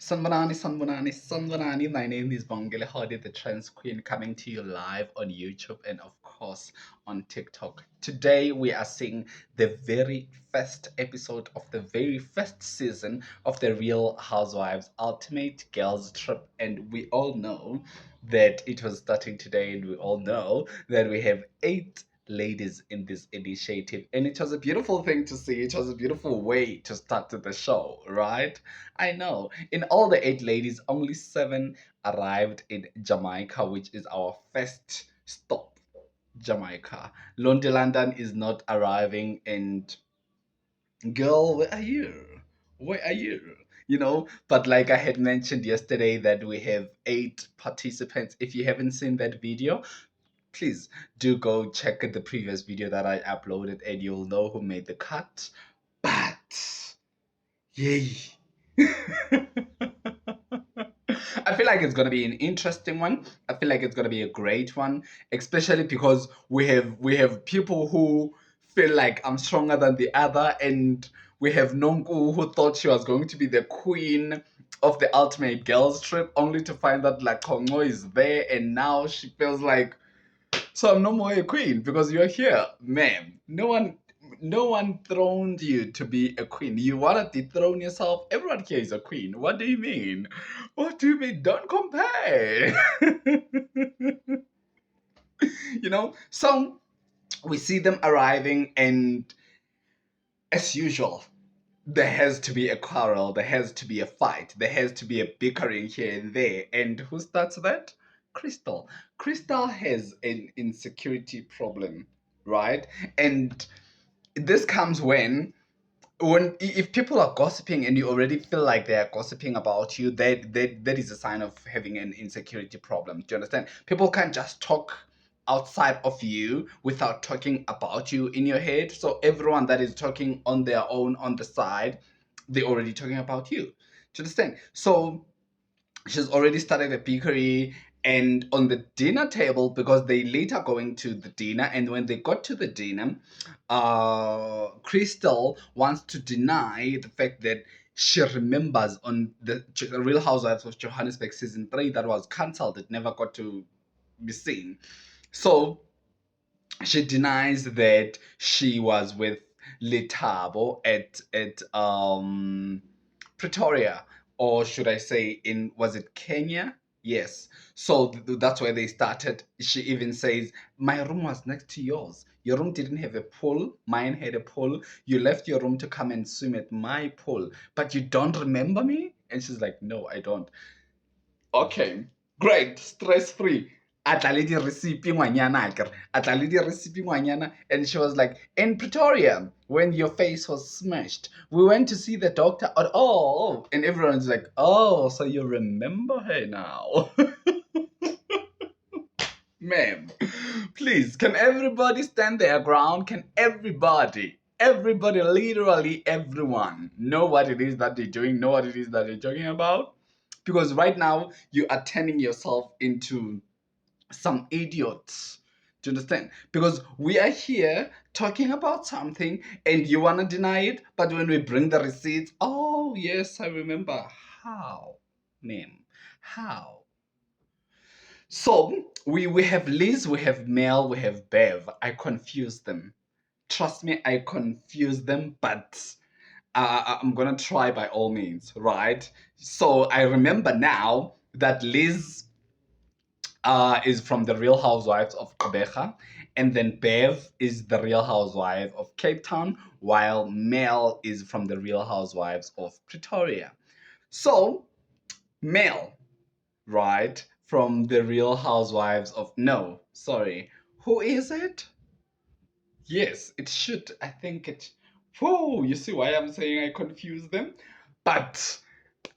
Sanbanani, Sanbanani, Sanbanani. My name is Bongele Hodi, the trans queen, coming to you live on YouTube and, of course, on TikTok. Today, we are seeing the very first episode of the very first season of the Real Housewives Ultimate Girls Trip. And we all know that it was starting today, and we all know that we have 8 ladies in this initiative, and it was a beautiful thing to see. It was a beautiful way to start the show, right? I know. In all the 8 ladies, only 7 arrived in Jamaica, which is our first stop. Jamaica. Lonely London is not arriving, and girl, where are you? Where are you? But like I had mentioned yesterday, that we have 8 participants. If you haven't seen that video, please do go check the previous video that I uploaded, and you'll know who made the cut. But yay. I feel like it's gonna be an interesting one. I feel like it's gonna be a great one, especially because we have people who feel like I'm stronger than the other, and we have Nonku who thought she was going to be the queen of the ultimate girls trip, only to find that like Kongo is there, and now she feels like, so I'm no more a queen because you're here, ma'am. No one throned you to be a queen. You wanna dethrone yourself? Everyone here is a queen. What do you mean? What do you mean? Don't compare. So we see them arriving, and as usual, there has to be a quarrel, there has to be a fight, there has to be a bickering here and there. And who starts that? Crystal. Crystal has an insecurity problem, right? And this comes when if people are gossiping and you already feel like they are gossiping about you, that is a sign of having an insecurity problem. Do you understand? People can't just talk outside of you without talking about you in your head. So everyone that is talking on their own on the side, they're already talking about you. Do you understand? So she's already started a bakery, and on the dinner table, because they later going to the dinner, and when they got to the dinner, Crystal wants to deny the fact that she remembers on the Real Housewives of Johannesburg season 3 that was cancelled. It never got to be seen. So she denies that she was with Letabo at Pretoria, or should I say, was it Kenya? Yes. So that's where they started. She even says, "My room was next to yours. Your room didn't have a pool. Mine had a pool. You left your room to come and swim at my pool, but you don't remember me?" And she's like, "No, I don't." Okay, great, stress free. Atleti recipe ngwanyana akere. Atleti recipe ngwanyana. And she was like, "In Pretoria, when your face was smashed, we went to see the doctor at all." And everyone's like, "Oh, so you remember her now." Ma'am, please, can everybody stand their ground? Can everybody, literally everyone, know what it is that they're doing, know what it is that they're talking about? Because right now, you are turning yourself into some idiots. Do you understand? Because we are here talking about something and you want to deny it, but when we bring the receipts, oh, yes, I remember. How, ma'am? How? So we have Liz, we have Mel, we have Bev. I confuse them. Trust me, I confuse them, but I'm gonna try by all means, right? So I remember now that Liz is from the Real Housewives of Gqeberha, and then Bev is the Real Housewife of Cape Town, while Mel is from the Real Housewives of Pretoria. So Mel, right, from the Real Housewives of, no, sorry, who is it? Yes, it should. I think it. Whoa, you see why I'm saying I confuse them? But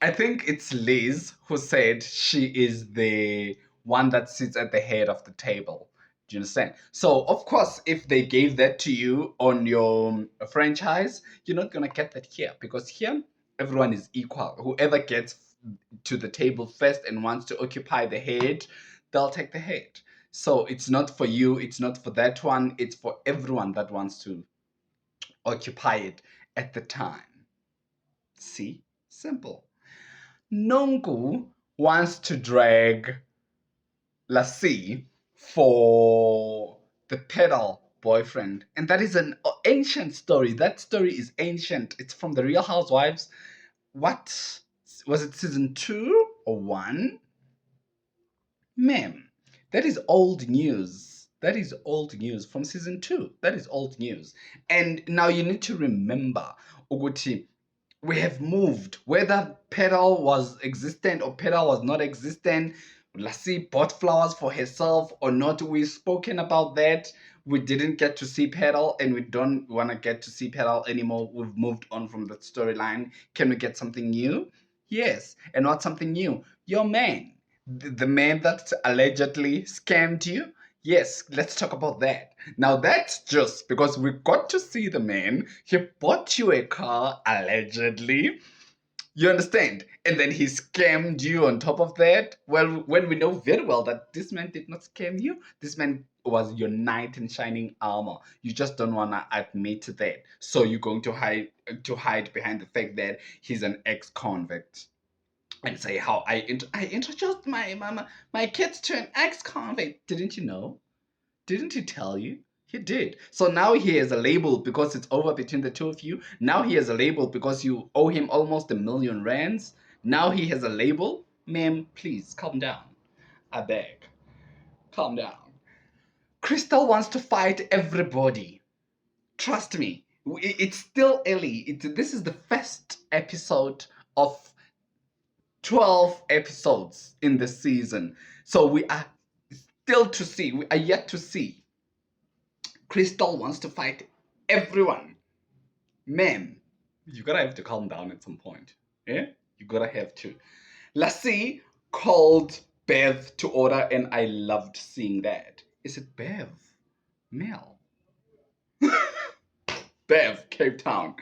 I think it's Liz who said she is the one that sits at the head of the table. Do you understand? So, of course, if they gave that to you on your franchise, you're not going to get that here, because here everyone is equal. Whoever gets to the table first and wants to occupy the head, they'll take the head. So it's not for you, it's not for that one, it's for everyone that wants to occupy it at the time. See? Simple. Nongu wants to drag Lassie for the pedal boyfriend. And that is an ancient story. That story is ancient. It's from the Real Housewives. What was it, season 2 or 1? Ma'am, that is old news. That is old news from season 2. That is old news. And now you need to remember, Uguti, we have moved. Whether Petal was existent or Petal was not existent, Lassie bought flowers for herself or not, we've spoken about that. We didn't get to see Petal and we don't want to get to see Petal anymore. We've moved on from that storyline. Can we get something new? Yes. And what's something new? Your man. The man that allegedly scammed you. Yes, let's talk about that. Now that's just because we got to see the man. He bought you a car, allegedly. You understand? And then he scammed you on top of that. Well, when we know very well that this man did not scam you, this man was your knight in shining armor. You just don't wanna admit that. So you're going to hide behind the fact that he's an ex-convict and say how I introduced my kids to an ex-convict. Didn't you know? Didn't he tell you? He did. So now he has a label because it's over between the two of you. Now he has a label because you owe him almost R1,000,000. Now he has a label. Ma'am, please calm down. I beg. Calm down. Crystal wants to fight everybody. Trust me. It's still early. This is the first episode of 12 episodes in the season. So we are still to see. We are yet to see. Crystal wants to fight everyone. Man, you gotta have to calm down at some point. Yeah? You gotta have to. Lassie called Bev to order, and I loved seeing that. Is it Bev? Mel. Bev, Cape Town.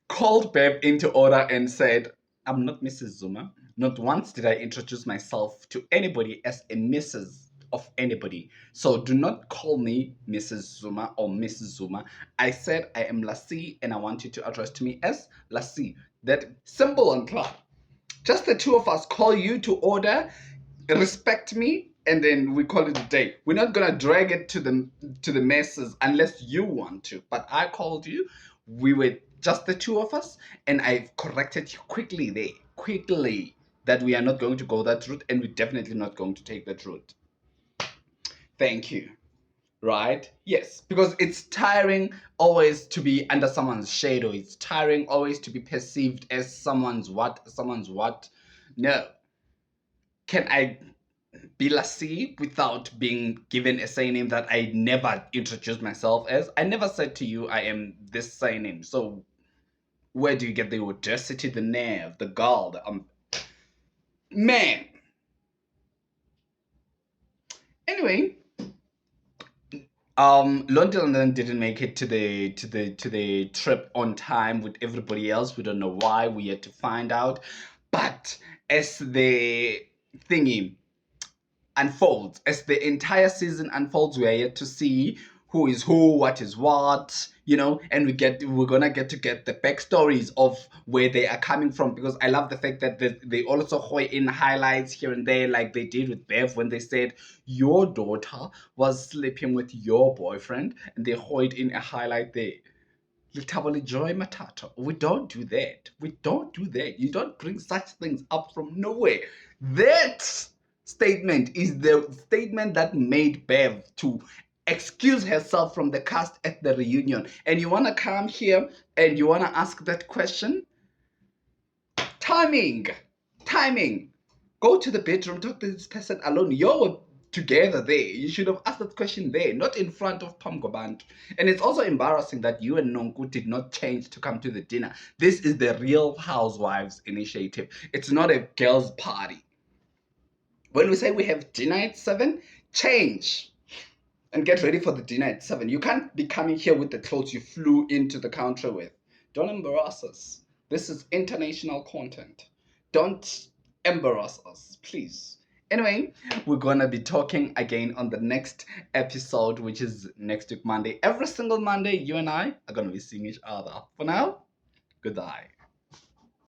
Called Bev into order and said, I'm not Mrs. Zuma. Not once did I introduce myself to anybody as a Mrs. of anybody. So do not call me Mrs. Zuma or Mrs. Zuma. I said I am Lassie and I want you to address me as Lassie. That simple and clear. Just the two of us call you to order, respect me, and then we call it a day. We're not gonna drag it to the masses unless you want to. But I called you. We were just the two of us, and I corrected you quickly there, quickly, that we are not going to go that route, and we're definitely not going to take that route. Thank you. Right? Yes, because it's tiring always to be under someone's shadow. It's tiring always to be perceived as someone's what. No. Can I be Lassie without being given a surname that I never introduced myself as? I never said to you I am this surname. So where do you get the audacity, the nerve, the gall, man? Anyway, London didn't make it to the trip on time with everybody else. We don't know why. We yet to find out. But as the thingy unfolds, as the entire season unfolds, we are yet to see who is who, what is what, and we're gonna get to get the backstories of where they are coming from, because I love the fact that they also hoy in highlights here and there, like they did with Bev when they said your daughter was sleeping with your boyfriend, and they hoyed in a highlight there. Litabali Joy Matata. We don't do that. We don't do that. You don't bring such things up from nowhere. That statement is the statement that made Bev to excuse herself from the cast at the reunion. And you want to come here and you want to ask that question? Timing. Timing. Go to the bedroom, talk to this person alone. You're together there. You should have asked that question there, not in front of Pam Gobantu. And it's also embarrassing that you and Nonku did not change to come to the dinner. This is the Real Housewives initiative. It's not a girls' party. When we say we have dinner at 7, change and get ready for the dinner at 7. You can't be coming here with the clothes you flew into the country with. Don't embarrass us. This is international content. Don't embarrass us, please. Anyway, we're gonna be talking again on the next episode, which is next week Monday. Every single Monday, you and I are gonna be seeing each other. For now, goodbye.